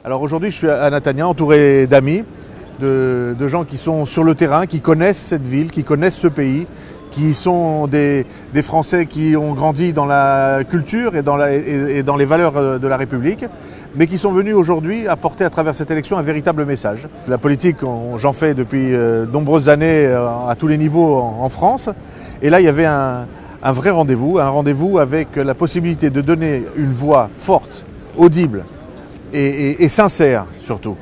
Alors aujourd'hui, je suis à Netanya, entouré d'amis, de gens qui sont sur le terrain, qui connaissent cette ville, qui connaissent ce pays, qui sont des Français qui ont grandi dans la culture et dans les valeurs de la République, mais qui sont venus aujourd'hui apporter à travers cette élection un véritable message. La politique, j'en fais depuis de nombreuses années à tous les niveaux en France, et là il y avait un vrai rendez-vous, un rendez-vous avec la possibilité de donner une voix forte, audible et sincère surtout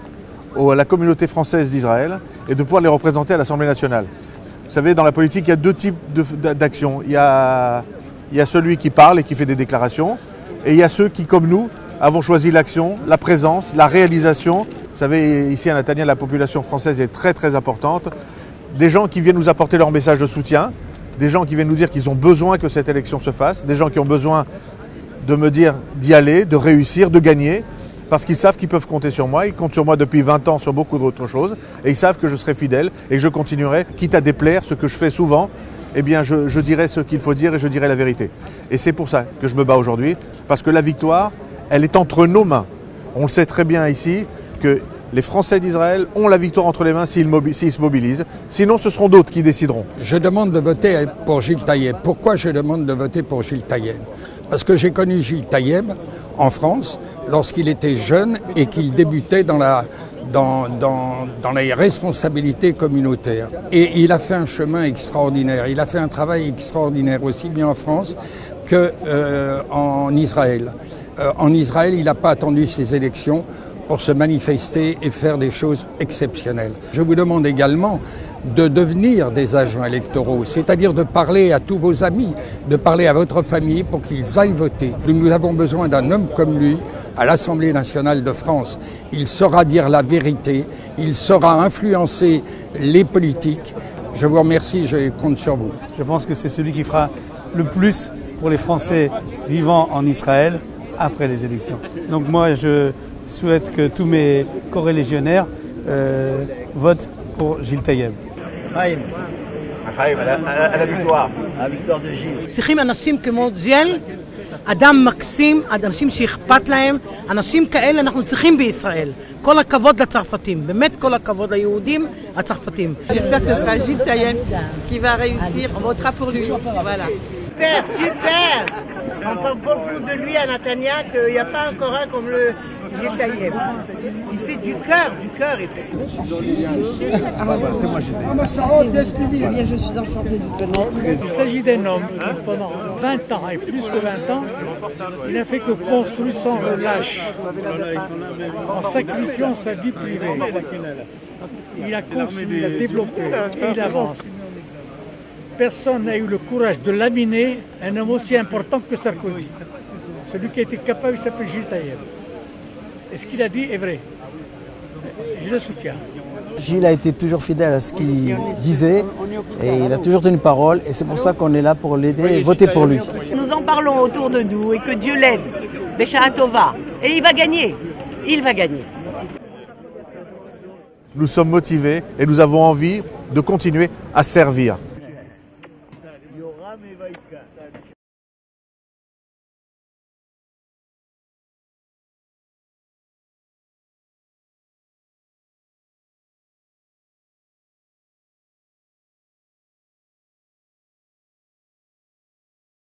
à la communauté française d'Israël et de pouvoir les représenter à l'Assemblée nationale. Vous savez, dans la politique, il y a deux types d'actions. Il y a celui qui parle et qui fait des déclarations, et il y a ceux qui, comme nous, avons choisi l'action, la présence, la réalisation. Vous savez, ici à Netanya, la population française est très très importante. Des gens qui viennent nous apporter leur message de soutien, des gens qui viennent nous dire qu'ils ont besoin que cette élection se fasse, des gens qui ont besoin de me dire d'y aller, de réussir, de gagner, parce qu'ils savent qu'ils peuvent compter sur moi. Ils comptent sur moi depuis 20 ans sur beaucoup d'autres choses, et ils savent que je serai fidèle et que je continuerai, quitte à déplaire, ce que je fais souvent, eh bien je dirai ce qu'il faut dire et je dirai la vérité. Et c'est pour ça que je me bats aujourd'hui, parce que la victoire, elle est entre nos mains. On le sait très bien ici, que les Français d'Israël ont la victoire entre les mains s'ils se mobilisent. Sinon, ce seront d'autres qui décideront. Je demande de voter pour Gilles Taïeb. Pourquoi je demande de voter pour Gilles Taïeb? Parce que j'ai connu Gilles Taïeb en France lorsqu'il était jeune et qu'il débutait dans les responsabilités communautaires. Et il a fait un chemin extraordinaire. Il a fait un travail extraordinaire aussi bien en France qu'en Israël. En Israël, il n'a pas attendu ces élections pour se manifester et faire des choses exceptionnelles. Je vous demande également de devenir des agents électoraux, c'est-à-dire de parler à tous vos amis, de parler à votre famille pour qu'ils aillent voter. Nous avons besoin d'un homme comme lui à l'Assemblée nationale de France. Il saura dire la vérité, il saura influencer les politiques. Je vous remercie, je compte sur vous. Je pense que c'est celui qui fera le plus pour les Français vivant en Israël après les élections. Donc moi, je souhaite que tous mes corélégionnaires votent pour Gilles Taïeb. à la victoire. À la victoire de Gilles. צריכים אנשים כמו ג'יל, אדם מקסים, אנשים שאכפת להם, אנשים כאלה אנחנו צריכים בישראל. כל הכבוד לצרפתים, באמת כל הכבוד ליהודים, הצרפתים. J'espère que ce sera Gilles Taïeb qui va réussir. On votera pour lui. Voilà. Super, super. On parle beaucoup de lui à Netanya, qu'il n'y a pas encore un comme le Gilles Taïeb. Il fait du cœur il fait. Je suis enchantée de vous connaître. Il s'agit d'un homme qui, pendant 20 ans et plus que 20 ans, il n'a fait que construire sans relâche, en sacrifiant sa vie privée. Il a construit, il a développé et il avance. Personne n'a eu le courage de laminer un homme aussi important que Sarkozy. Celui qui a été capable, il s'appelle Gilles Taïeb. Et ce qu'il a dit est vrai. Je le soutiens. Gilles a été toujours fidèle à ce qu'il disait et il a toujours tenu parole et c'est pour ça qu'on est là pour l'aider et voter pour lui. Nous en parlons autour de nous et que Dieu l'aide. Bécha Tova. Et il va gagner. Il va gagner. Nous sommes motivés et nous avons envie de continuer à servir.